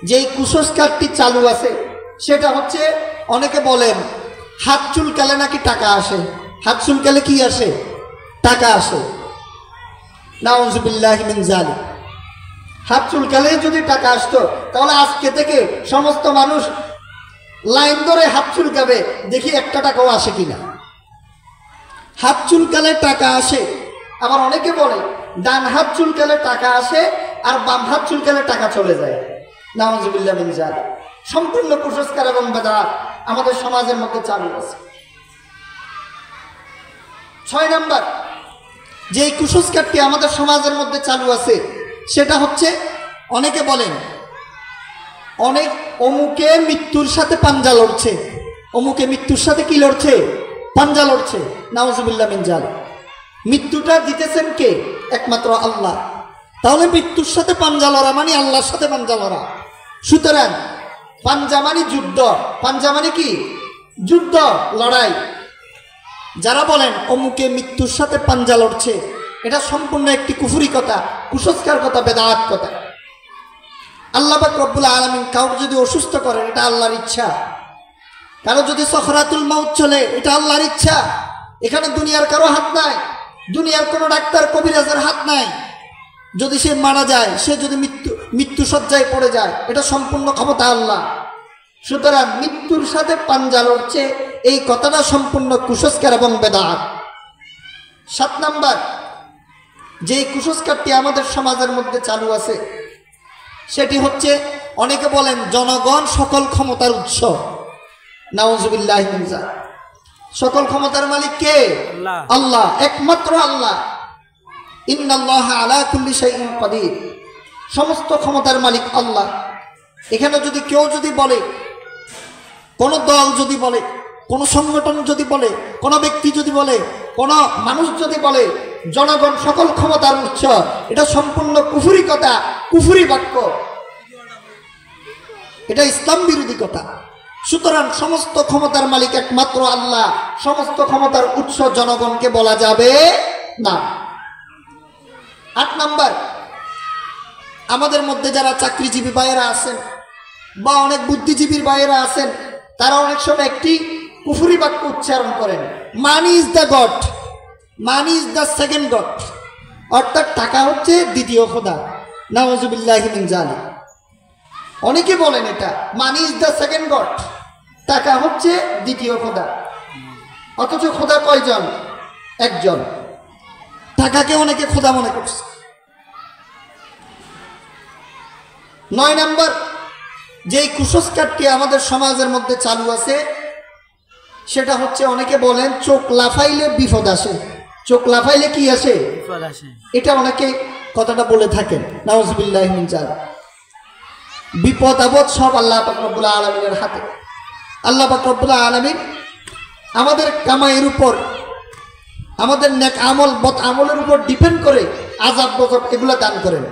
যেই কুসংস্কারটি চালু আছে সেটা হচ্ছে, অনেকে বলেন হাত চুলকালে নাকি টাকা আসে। হাত চুলকালে কি আসে? টাকা আসে। নাউযুবিল্লাহি মিন যালিক। হাত চুলকালে যদি টাকা আসতো তাহলে আজকে থেকে সমস্ত মানুষ লাইন ধরে হাত চুলকাবে, দেখি একটা টাকাও আসে কিনা। হাত চুলকালে টাকা আসে। আবার অনেকে বলে ডান হাত চুলকালে টাকা আসে আর বাম হাত চুলকালে টাকা চলে যায়। নাউযুবিল্লাহি মিন যালিক। সম্পূর্ণ কুসংস্কার এবং বেদাত আমাদের সমাজের মধ্যে চালু আছে। 6 নাম্বার যে কুসংস্কারটি আমাদের সমাজের মধ্যে চালু আছে সেটা হচ্ছে, অনেকে বলেন অনেক অমুকে মৃত্যুর সাথে পাঞ্জা লড়ছে। অমুকে মৃত্যুর সাথে কি লড়ছে? পাঞ্জা লড়ছে। নাউযুবিল্লাহি মিন যালিক। মৃত্যুটা দিতেছেন কে? একমাত্র আল্লাহ। তাহলে মৃত্যুর সাথে পাঞ্জা লড়া মানে আল্লাহর সাথে পাঞ্জা লড়া। সুতরাং পাঞ্জা মানে যুদ্ধ। পাঞ্জা মানে কি? যুদ্ধ, লড়াই। যারা বলেন অমুকে মৃত্যুর সাথে পাঞ্জা লড়ছে, এটা সম্পূর্ণ একটি কুফরি কথা, কুসংস্কার কথা, বেদাত কথা। আল্লাহ পাক রব্বুল আলামিন কাউকে যদি অসুস্থ করেন, এটা আল্লাহর ইচ্ছা। কারো যদি সখরাতুল মাউত চলে, এটা আল্লাহর ইচ্ছা। এখানে দুনিয়ার কারো হাত নাই, দুনিয়ার কোনো ডাক্তার কবিরাজের হাত নাই। যদি সে মারা যায়, সে যদি মৃত্যু শয্যায় পড়ে যায়, এটা সম্পূর্ণ ক্ষমতা আল্লাহ। সুতরাং মৃত্যুর সাথে পাঞ্জা লড়ছে, এই কথাটা সম্পূর্ণ কুসংস্কার এবং বেদাত। 7 নাম্বার যে কুসংস্কারটি আমাদের সমাজের মধ্যে চালু আছে সেটি হচ্ছে, অনেকে বলেন জনগণ সকল ক্ষমতার উৎস। নাউযুবিল্লাহি মিন যালিক। সকল ক্ষমতার মালিক কে? আল্লাহ, একমাত্র আল্লাহ। ইন্নাল্লাহা আলা কুল্লি শাইইন কাদির। সমস্ত ক্ষমতার মালিক আল্লাহ। এখানে যদি কেউ যদি বলে, কোন দল যদি বলে, কোন সংগঠন যদি বলে, কোন ব্যক্তি যদি বলে, কোন মানুষ যদি বলে জনগণ সকল ক্ষমতার উৎস, এটা সম্পূর্ণ কুফরি কথা, কুফরি বাক্য, এটা ইসলাম বিরোধী কথা। সুতরাং সমস্ত ক্ষমতার মালিক একমাত্র আল্লাহ, সমস্ত ক্ষমতার উৎস জনগণকে বলা যাবে না। 8 নাম্বার, আমাদের মধ্যে যারা চাকরিজীবী ভাইয়েরা আছেন বা অনেক বুদ্ধিজীবীর ভাইয়েরা আছেন, তারা অনেক সময় একটি কুফরি বাক্য উচ্চারণ করেন, money is the god, money is the second god. অর্থাৎ টাকা হচ্ছে দ্বিতীয় খোদা। নাউযুবিল্লাহি মিন যালিক। অনেকে বলেন এটা money is the second god, টাকা হচ্ছে দ্বিতীয় খোদা। অথচ খোদা কয়জন? একজন। টাকাকে অনেকে খোদা মনে করছে। 9 নাম্বার যে কুসংস্কারটি আমাদের সমাজের মধ্যে চালু আছে সেটা হচ্ছে, অনেকে বলেন চোখ লাফাইলে বিপদ আসে। চোখ লাফাইলে কি আসে? বিপদ আসে। এটা অনেকে কথাটা বলে থাকেন। নাউযুবিল্লাহি মিন যালিক। বিপদ আপদ সব আল্লাহ পাক রব্বুল আলামিনের হাতে। আল্লাহ পাক রব্বুল আলামিন আমাদের কামাইয়ের উপর, আমাদের নেক আমল বদ আমলের উপর ডিপেন্ড করে আযাব গজব এগুলা দান করেন।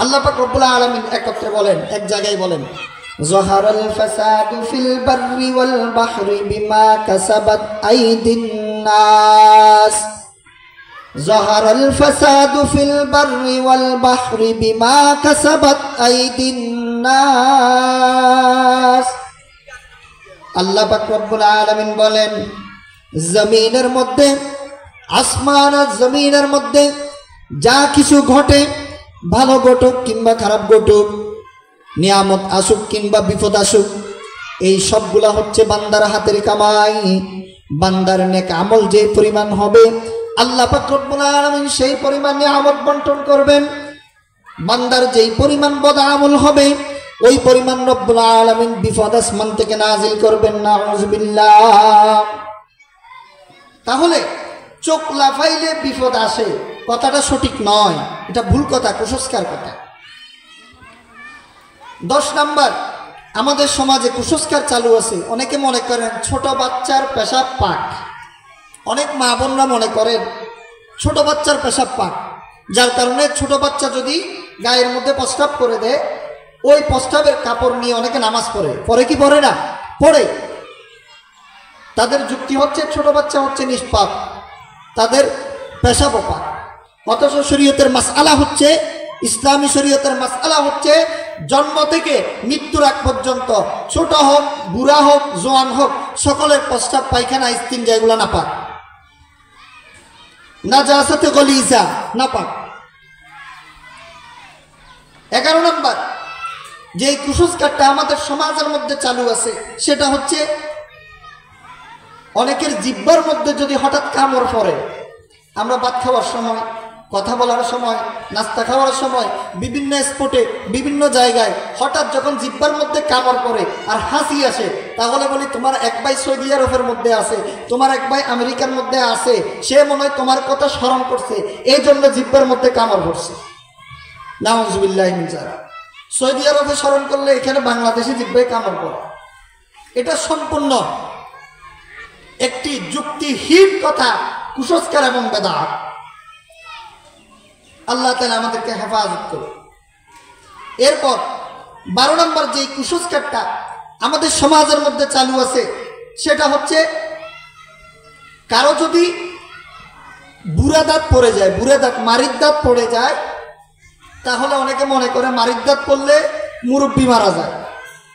আল্লাহ পাক রব্বুল আলামিন একত্রে বলেন, এক জায়গায় বলেন, যাহারাল ফাসাদু ফিল বাররি ওয়াল বাহরি বিমা কাসাবাত আইদিন নাস। যাহারাল ফাসাদু ফিল বাররি ওয়াল বাহরি বিমা কাসাবাত আইদিন নাস। আল্লাহ পাক রব্বুল আলামিন বলেন, জমিনের মধ্যে, আসমান আর জমিনের মধ্যে যা কিছু ঘটে, ভালো ঘটুক কিংবা খারাপ ঘটুক, নিয়ামত আসুক কিংবা বিপদ আসুক, এই সবগুলা হচ্ছে বান্দার হাতের কামাই। বান্দার নেক আমল যে পরিমাণ হবে, আল্লাহ পাক রব্বুল আলামিন সেই পরিমাণ নিয়ামত বন্টন করবেন। বান্দার যেই পরিমাণ বদ আমল হবে, ওই পরিমাণ রব্বুল আলামিন বিপদ আসমান থেকে নাজিল করবেন। নাউযুবিল্লাহ। তাহলে চোখ লাফাইলে বিপদ আসে, কথাটা সঠিক নয়, এটা ভুল কথা, কুসংস্কার কথা। 10 নাম্বার, আমাদের সমাজে কুসংস্কার চালু আছে। অনেকে মনে করেন ছোট বাচ্চার পেশাব পাক। অনেক মা বোনরা মনে করেন ছোট বাচ্চার পেশাব পাক, যার কারণে ছোট বাচ্চা যদি গায়ের মধ্যে প্রস্রাব করে দেয়, ওই প্রস্রাবের কাপড় নিয়ে অনেকে নামাজ পড়ে। পড়ে কি পড়ে না? পড়ে। তাদের যুক্তি হচ্ছে ছোট বাচ্চা হচ্ছে নিষ্পাপ, তাদের পেশাব পাক। অথচ শরীয়তের মাসআলা হচ্ছে ইসলামী শরীয়তের মাসআলা হচ্ছে জন্ম থেকে মৃত্যুর আগ পর্যন্ত ছোট হোক, বুড়া হোক, জোয়ান হোক, সকলের প্রস্রাব পায়খানা ইস্তিনজা এগুলো নাপাক, নাজাসাতে গলিজা নাপাক। 11 নম্বর যে কুসংস্কারটা আমাদের সমাজের মধ্যে চালু আছে সেটা হচ্ছে অনেকের জিহ্বার মধ্যে যদি হঠাৎ কামড় পড়ে, আমরা ভাত খাওয়ার সময়, কথা বলার সময়, নাস্তা খাওয়ার সময়, বিভিন্ন স্পটে বিভিন্ন জায়গায় হঠাৎ যখন জিহ্বার মধ্যে কামড় পড়ে আর হাসি আসে, তাহলে বলি তোমার এক ভাই সৌদি আরবের মধ্যে আছে, তোমার এক ভাই আমেরিকার মধ্যে আছে, সে মনে হয় তোমার কথা স্মরণ করছে, এই জন্য জিহ্বার মধ্যে কামড় পড়ছে। নাউজুবিল্লাহি মিন যালিক। সৌদি আরবে স্মরণ করলে এখানে বাংলাদেশে জিহ্বায় কামড় পড়ে, এটা সম্পূর্ণ একটি যুক্তিহীন কথা, কুসংস্কার এবং বেদাত। আল্লাহ তাআলা আমাদেরকে হেফাজত করুন। এরপর 12 নম্বর যে কুসংস্কারটা আমাদের সমাজের মধ্যে চালু আছে সেটা হচ্ছে কারো যদি বুড়া দাঁত পড়ে যায়, বুড়া দাঁত মারির দাঁত পড়ে যায়, তাহলে অনেকে মনে করে মারির দাঁত পড়লে মুরব্বী মারা যায়।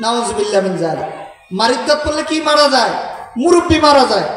নাউজুবিল্লাহ মিন যালিক। মারির দাঁত পড়লে কি মারা যায়? মুরব্বী মারা যায়।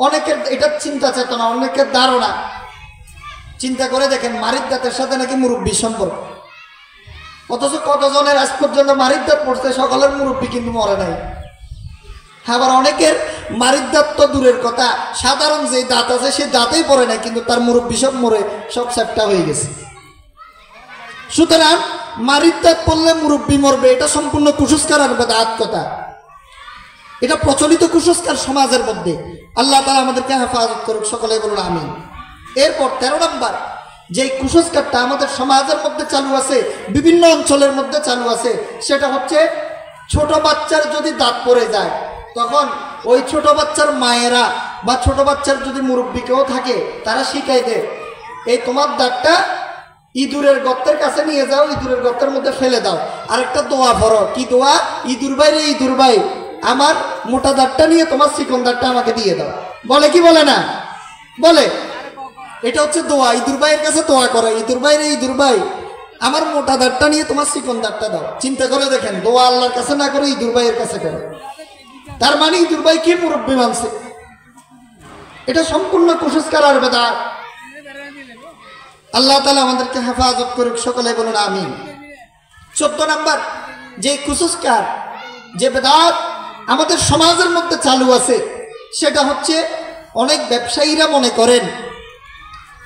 অনেকের এটা চিন্তা চেতনা, অনেকের ধারণা। চিন্তা করে দেখেন মারির দাঁতের সাথে নাকি মুরব্বীর সম্পর্ক, অথচ কতজনের আজ পর্যন্ত মারির দাঁত পড়ছে, সকলের মুরব্বী কিন্তু মরে নাই। আবার অনেকের মারির দাঁত তো দূরের কথা, সাধারণ যে দাঁত আছে সে দাঁতেই পড়ে নাই, কিন্তু তার মুরব্বী সব মরে সব সেপটা হয়ে গেছে। সুতরাং মারির দাঁত পড়লে মুরব্বী মরবে, এটা সম্পূর্ণ কুসংস্কার আর বেদাত কথা। এটা প্রচলিত কুসংস্কার সমাজের মধ্যে। আল্লাহ তাআলা আমাদেরকে হেফাজত করুক, সকলে বলুন আমিন। এরপর 13 নম্বর যে কুসংস্কারটা আমাদের সমাজের মধ্যে চালু আছে, বিভিন্ন অঞ্চলের মধ্যে চালু আছে, সেটা হচ্ছে ছোট বাচ্চার যদি দাঁত পড়ে যায়, তখন ওই ছোট বাচ্চার মায়েরা বা ছোট বাচ্চার যদি মুরব্বী কেউ থাকে, তারা শিখাই দেয়, এই তোমার দাঁতটা ইঁদুরের গর্তের কাছে নিয়ে যাও, ইঁদুরের গর্তের মধ্যে ফেলে দাও। আরেকটা দোয়া পড়ো, কি দোয়া? ইঁদুর ভাই রে ইঁদুর ভাই, আমার মোটা দাঁতটা নিয়ে তোমার চিকন দাঁতটা আমাকে দিয়ে দাও। বলে কি বলে না? বলে। এটা হচ্ছে দোয়া, ইঁদুর ভাইয়ের কাছে দোয়া করে, ইঁদুর ভাই রে ইঁদুর ভাই, আমার মোটা দাঁতটা নিয়ে তোমার চিকন দাঁতটা দাও। চিন্তা করে দেখেন, দোয়া আল্লাহর কাছে না করে ইঁদুর ভাইয়ের কাছে করে। তার মানে ইঁদুর ভাই কি মুরব্বী মানছে? এটা সম্পূর্ণ কুসংস্কার আর বেদাত। আল্লাহ তাআলা আমাদেরকে হেফাজত করুক, সকলে বলুন আমিন। 14 নম্বর যে কুসংস্কার, যে বেদাত আমাদের সমাজের মধ্যে চালু আছে, সেটা হচ্ছে অনেক ব্যবসায়ীরা মনে করেন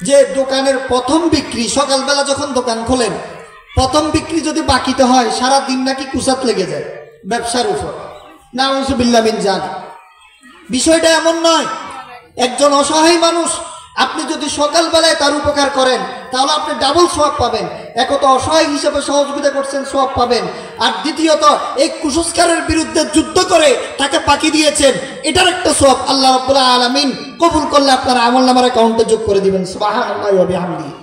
যে দোকানের প্রথম বিক্রি, সকালবেলা যখন দোকান খোলেন, প্রথম বিক্রি যদি বাকিতে হয়, সারা দিন নাকি কুসাত লেগে যায় ব্যবসার উপর। নাউজুবিল্লাহ মিন যালিক। বিষয়টা এমন নয়। একজন অসহায় মানুষ আপনি যদি সকালবেলায় তার উপকার করেন, তাহলে আপনি ডাবল সওয়াব পাবেন। একত অসহায় হিসেবে সহযোগিতা করছেন, সওয়াব পাবেন। আর দ্বিতীয়ত এই কুসংস্কারের বিরুদ্ধে যুদ্ধ করে তাকে পাকি দিয়েছেন, এটার একটা সওয়াব আল্লাহ রাব্বুল আলামিন কবুল করলে আপনার আমলনামার অ্যাকাউন্টে যোগ করে দিবেন। সুবহানাল্লাহি ওয়া বিহামদিহি।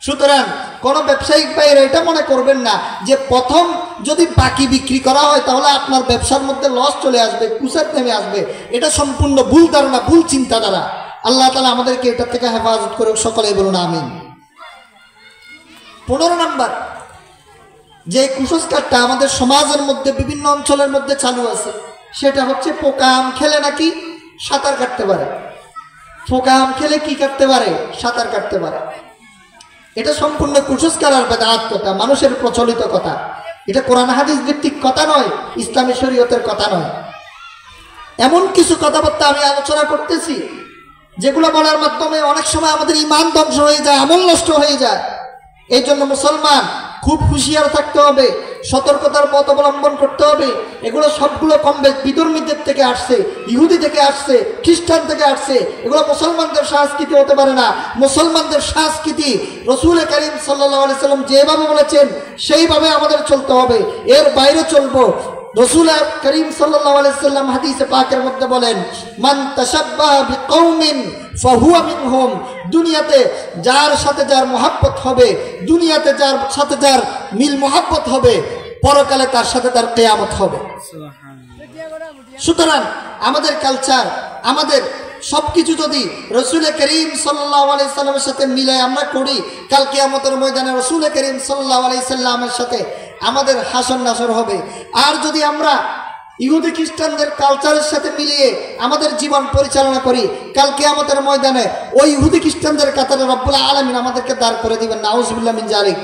সুতরাং কোন ব্যবসায়িক ভাইরা এটা মনে করবেন না যে প্রথম যদি বাকি বিক্রি করা হয় তাহলে আপনার ব্যবসার মধ্যে লস চলে আসবে, কুসাত নেমে আসবে। এটা সম্পূর্ণ ভুল ধারণা, ভুল চিন্তাধারা। আল্লাহ তাআলা আমাদেরকে এটা থেকে হেফাজত করুক, সকলেই বলুন আমিন। 15 নম্বর যে কুসংস্কারটা আমাদের সমাজের মধ্যে বিভিন্ন অঞ্চলের মধ্যে চালু আছে, সেটা হচ্ছে পোকা আম খেলে নাকি সাঁতার কাটতে পারে। পোকা আম খেলে কি কাটতে পারে? সাঁতার কাটতে পারে। এটা সম্পূর্ণ কুসংস্কার আর বেদাত কথা, মানুষের প্রচলিত কথা। এটা কোরআন হাদিস ভিত্তিক কথা নয়, ইসলামী শরীয়তের কথা নয়। এমন কিছু কথাবার্তা আমি আলোচনা করতেছি যেগুলো বলার মাধ্যমে অনেক সময় আমাদের ঈমান ধ্বংস হয়ে যায়, আমল নষ্ট হয়ে যায়। এই জন্য মুসলমান খুব হুঁশিয়ার থাকতে হবে, সতর্কতার পথ অবলম্বন করতে হবে। এগুলো সবগুলো কমবে বিধর্মীদের থেকে আসছে, ইহুদি থেকে আসছে, খ্রিস্টান থেকে আসছে। এগুলো মুসলমানদের সংস্কৃতি হতে পারে না। মুসলমানদের সংস্কৃতি রাসূল করিম সাল্লাল্লাহু আলাইহি সাল্লাম যেভাবে বলেছেন সেইভাবে আমাদের চলতে হবে, এর বাইরে চলবো। রাসূল করিম সাল্লাল্লাহু আলাইহি সাল্লাম হাদিসে পাকের মধ্যে বলেন, মান তাশাব্বাহা বিকওমিন ফাহুয়া মিনহুম। দুনিয়াতে যার সাথে যার মহব্বত হবে, দুনিয়াতে যার সাথে যার মিল মহব্বত হবে, পরকালে তার সাথে তার কিয়ামত হবে। সুতরাং আমাদের কালচার, আমাদের সব কিছু যদি রসুল করিম সাল্লাল্লাহু আলাইহি সাল্লামের সাথে মিলে আমরা করি, কাল কিয়ামতের ময়দানে রসুল করিম সাল্লাল্লাহু আলাইহি সাল্লামের সাথে আমাদের হাসর নাসর হবে। আর যদি আমরা ইহুদি খ্রিস্টানদের কালচারের সাথে মিলিয়ে আমাদের জীবন পরিচালনা করি, কাল কিয়ামতের ময়দানে ওই ইহুদি খ্রিস্টানদের কাতারে রব্বুল আলামিন আমাদেরকে দাঁড় করে দিবেন। নাউজুবিল্লাহ মিন জালিক।